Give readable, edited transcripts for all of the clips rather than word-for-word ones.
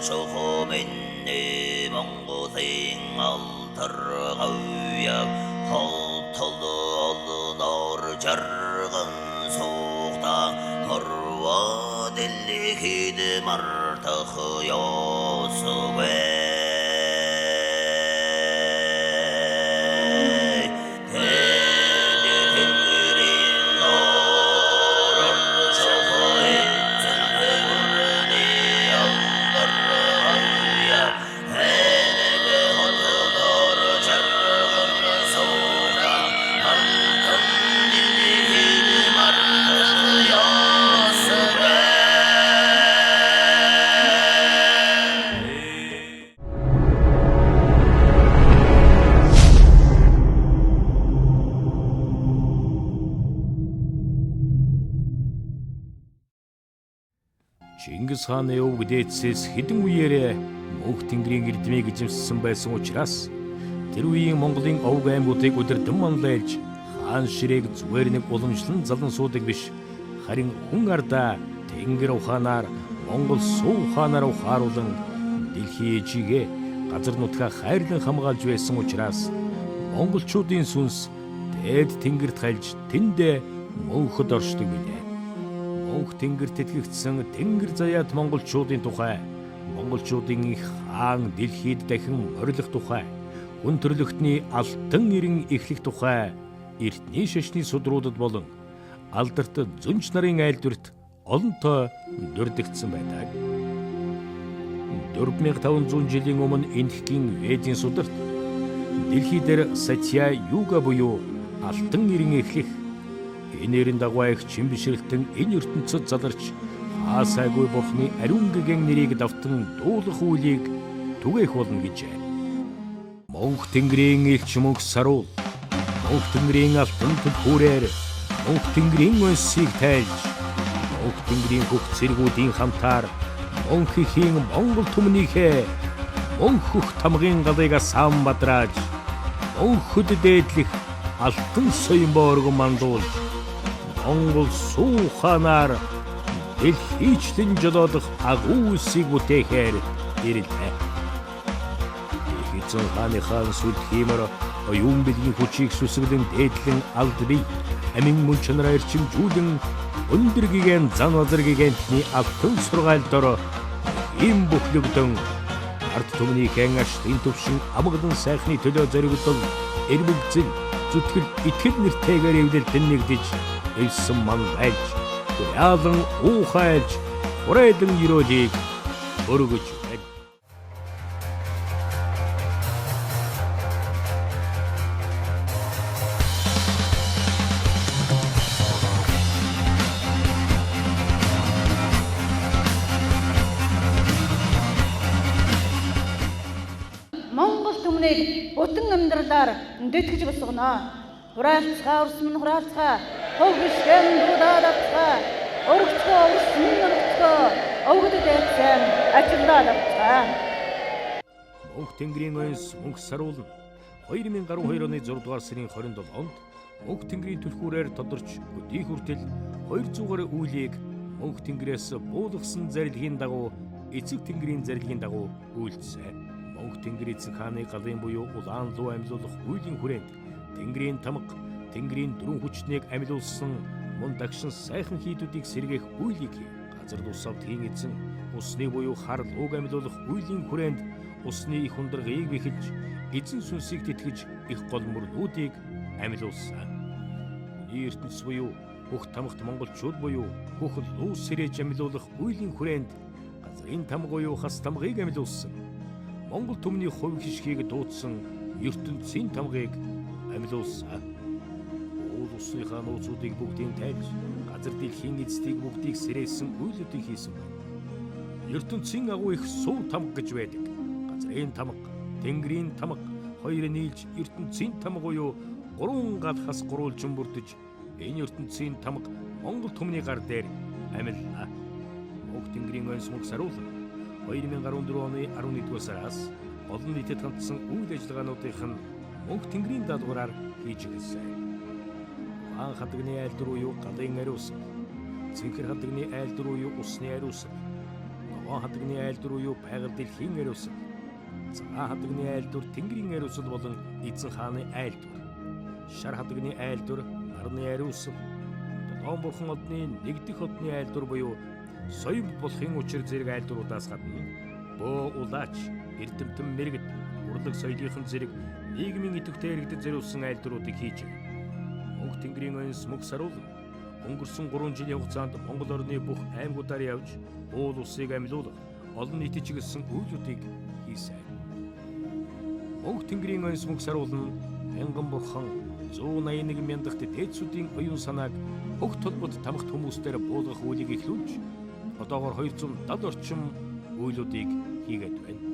조호민니 몽고생 알터가우야 헐털도 너를 저건 속다 허르와 딜리히드 말터허요 수배 Чингис хааны өв дээдсээс хэдэн үеэрээ Мөнх тэнгэрийн эрдмийг эзэмссэн байсан учраас тэр үеийн Монголын овг аймагуудыг удирдан манлайлж хаан ширээг зүгээр нэг уламжлан залан суудаг биш, харин хүн ардаа тэнгэр ухаанаар Монгол суу ухаанаар ухааруулан дэлхийн ээжигээ газар нутгаа хайрлан хамгаалж байсан учраас монголчуудын сүнс дээд тэнгэрт хайлж тэндээ мөнхөд оршдог билээ. Мөнх тэнгэрт итгэгдсэн тэнгэр заяат монголчуудын тухай, монголчуудын их хаан дэлхийд дахин орилох тухай, хүн төрлөختний алтан ирэн эхлэх тухай эртний шашны судруудад болон алдарт зүнж нарын айлдварт олонтоо дурддагдсан байдаг. 4500 жилийн өмнө энэхгийн Ведийн сударт дэлхий дээр Сатья Юга буюу алтан ирэн эхлэх, энэрийн дагуу их чимбишрэлтэн энэ ертөнцөд заларч хаасайгүй бурхны ариун гэгэн нэрийг давтан дуулах үйлийг түгээх болно гэжээ. Мөнх тэнгэрийн элч Мөнх Саруул Мөнх тэнгэрийн алтан төлхүүрээр Мөнх тэнгэрийн өнсийг тайлж, Мөнх тэнгэрийн хөх цэргүүдийн хамтаар Мөнх ихийн Монгол түмнийхээ Мөнх хөх тамгын галыг асан бадрааж, Мөнхөд дээдлэх алтан соён бооргон мандуулж, Монгол суу ухаанаар дэлхийчлэн жолоодох агуу үлсийг бүтээхээр ирэлээ. Эцэн хааны сүлхиймэр оюун билгийн хүчийг сүсгэлэн дээдлэн алд бий, амин мөн чанараа эрчимжүүлэн өндөр гигэн зан вазар гигэнтний алтан сургаал дор им бүхлөгдөн ард түмнийхэн ашлын төвшин амгалан сайхны төлөө зоригдол эрмэгзэн зүтгэл итгэл нэртэйгээр эвдэлтэн нэгдэж элсэн мангайлж, яалан уухайлж, хүрээдэн ерөөлийг өргөж байна. Монгол түмнийг бүтэн амьдралаар дэтгэж босгоно. Хураалцгаа урсмын хураалцгаа, хов гიშгэн дуудаадацгаа, өргөцгөө урсмын өргөцгөө, өвгөд дээдсэн ачилдаадацгаа. Мөнх тэнгэрийн өнс Мөнх Саруул 2012 оны 6 дугаар сарын 27-нд Мөнх тэнгэрийн түлхүүрээр тодорч өдий хүртэл 200 гаруй үйлийг Мөнх тэнгэрээс буулгасан зарилгын дагуу эцэг тэнгэрийн зарилгын дагуу үйлдсэн. Мөнх тэнгэр эцэг хааны галын буюу улаан луу амьлуулах үйлийн хүрээнд тэнгэрийн тамга, тэнгэрийн дөрвөн хүчнийг амьлуулсан мөн дагшин сайхан хийдүүдийг сэргээх үйлийг газар тусав тгийн эзэн усны буюу хар лууг амьлуулах үйлийн хүрээнд усны их ундрагыг бэхэлж, эзэн сүнсийг тэтгэж их гол мөрнүүдийг амьлуулсан. Үний ертөнц буюу хөх тамгт монголчууд буюу хөх луу сэрэж амьлуулах үйлийн хүрээнд газрын тамга буюу хас тамгыг амьлуулсан. Монгол түмний хувь хишгийг дуудсан ертөнцийн тамгыг амьлуулсан. Уул усныхаа нууцуудыг бүгдийг тайлж, газар дэлхийн эцдийг бүгдийг сэрээсэн үйлүүдийг хийсэн байна. ертөнцийн агуу их суу тамга гэж байдаг. Газрын тамга, тэнгэрийн тамга хоёрыг нийлж ертөнцийн тамга буюу гурван гал хас гурвалжин бүрдэж, энэ ертөнцийн тамга Монгол түмний гар дээр амьллаа. Мөнх тэнгэрийн өнс Мөнх Саруул 2014 оны 11-р сараас олон нийтэд хандсан үйл ажиллагаануудын Мөнх тэнгэрийн даалгавраар хийж ирсэн. Хаан хадагны айлдвар буюу галын ариусгал, цэнхэр хадагны айлдвар буюу усны ариусгал, Ногоон хадагны айлдвар буюу байгаль дэлхийн ариусгал. Цагаан хадагны айлдвар тэнгэрийн ариусгал болон эзэн хааны айлдвар. Шар хадагны айлдвар нарны ариусгал. Долоон бурхан одны нэгдэх одны айлдвар буюу соён болохын учир зэрэг айлдваруудаас гадна бөө улаач, эрдэмтэн мэрэгд, урлаг соёлынхан зэрэг нийгмийн идэвхтэй иргэдэд зориулсан айлдваруудыг хийж байна. Мөнх тэнгэрийн ойнс мөнх саруулан өнгөрсөн 3 жилийн хугацаанд Монгол орны бүх аймагуудаар явж уул улсыг амьлуулах олон нийтэд чиглэсэн үйлдэлүүдийг хийсэн. Мөнх тэнгэрийн ойнс мөнх саруулан мянган бурхан 181 мянгат дээдсүүдийн оюун санааг бүх толгойд тамхт хүмүүстээр буулгах үйлийг эхлүүлж одоогоор 270 орчим үйлдэлүүдийг хийгээд байна.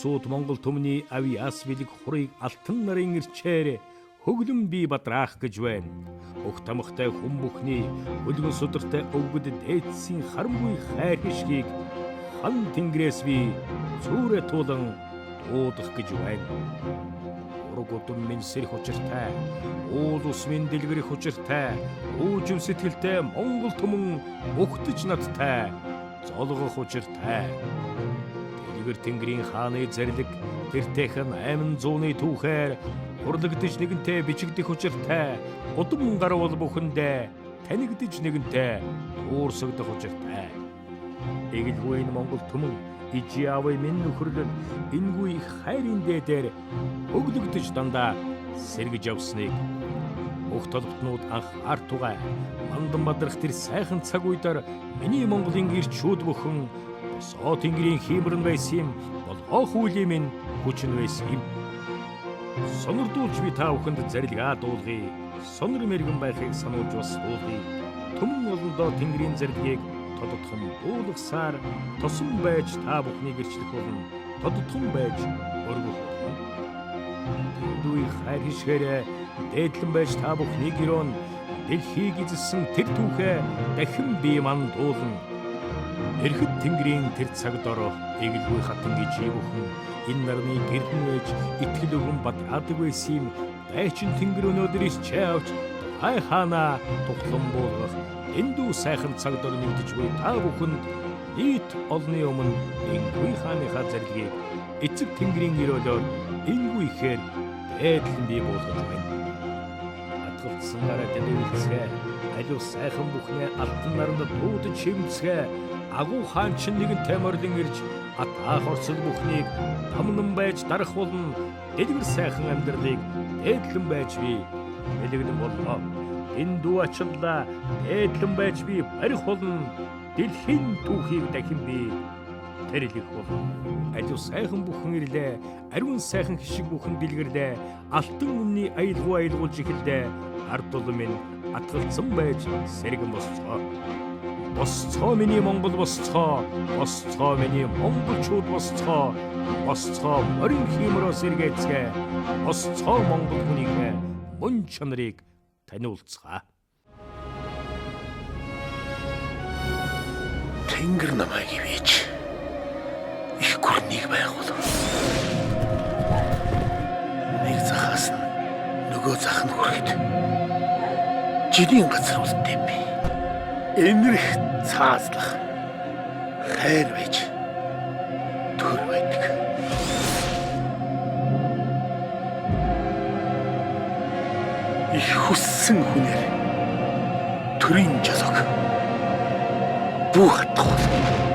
сууд Монгол түмний авиас билэг хурыг алтан нарын ирчээр хөглөн бий бадраах гэж байна. Уг тамхтай хүн бүхний хөлгөн судартай өвгөд дээдсийн харамгүй хайр хишгийг хан тэнгэрээс би зүүрэ тулан дуудах гэж байна. Ургуудын минь сэрх учиртай, уул ус минь дэлгэрэх учиртай, үүжим сэтгэлтэй Монгол түмэн өгтөж надтай, золгох учиртай. Дэлгэр тэнгэрийн хааны зэрлэг тэртээхэн 800-ны түүхээр урлагдж нэгэнтэй бичигдэх учиртай, удам гарвал бүхэндээ танигдж нэгэнтэй уурсагдах учиртай. Эгэлгүй Монгол түмэн ижи авай минь нөхөрлөл энгүй их хайрын дээдээр өглөгдөж дандаа сэргэж явсныг бүх толботнууд анхаар тугай мандан бадрах тэр сайхан цаг үедэр миний Монголын ирчүүд бүхэн босоо тэнгэрийн хиймэрн байсан юм болгоох үлийн минь хүчин байсан юм. Сонирдуулж би та бүхэнд зарилгаа дуулгая. Сонир мэрэгэн байхыг сануулж бас дуулгая. Түмэн олондоо тэнгэрийн зарилгийг тодотхон дуулгасаар тосон байж та бүхнийг ирчлэх болно. Тодотхон байж өргөх болно. Тэндүй хайр хишгээрээ дээдлэн байж та бүхнийг ирон дэлхийг эзэлсэн тэр түүхээ дахин би ман дуулна. Эрхэт тэнгэрийн тэр цаг дор эгэлгүй хатан гэж бүхэн энэ нарны гэрдэн ээж итгэл өгөн бадраадаг байсан юм. Дайчин тэнгэр өнөөдөр ичээ авч хай хаана туглан буулгах эндүү сайхан цаг дор нэгдэж буй та бүхэнд нийт олны өмнө энгүй хааныхаа зарилгийг эцэг тэнгэрийн өрөөлөөр энгүй ихээр дээдлэн бий болгож байна. Атгалцсанараа тэнэвэлцгээ аливаа сайхан бүхнээ алтан наранд дуудаж шимцгээ агуу хаан чинь нэгэн тамирлан ирж атаах орцол бүхнийг тамнан байж дарах болно. Дэлгэр сайхан амьдралыг дээдлэн байж би бэлэгдэн болно. Эндүү ачаалаа дээдлэн байж би барих болно. Дэлхийн түүхийг дахин би тэрэлэх болно. Аливаа сайхан бүхэн ирлээ. Ариун сайхан хишиг бүхэн дэлгэрлээ. Алтан үнний аялгуу аялгуулж эхэллээ. Ард улам минь атгалцсан байж сэргэн босцоо. Босцоо миний Монгол босцоо. Босцоо миний монголчууд босцоо. Босцоо морин хиймрөө сэргээцгээ. Босцоо Монгол хүнийхээ мөн чанарыг таниулцгаа. Тэнгэр намайг ивэж их гүрнийг байгуул. Нэг захаас нь нөгөө зах нь хүрэхэд жиний газар үлдээ би. Энэрх цаазлах хайр байж төр байдаг. Их хүссэн хүнээр төрийн жолог бүү хатах.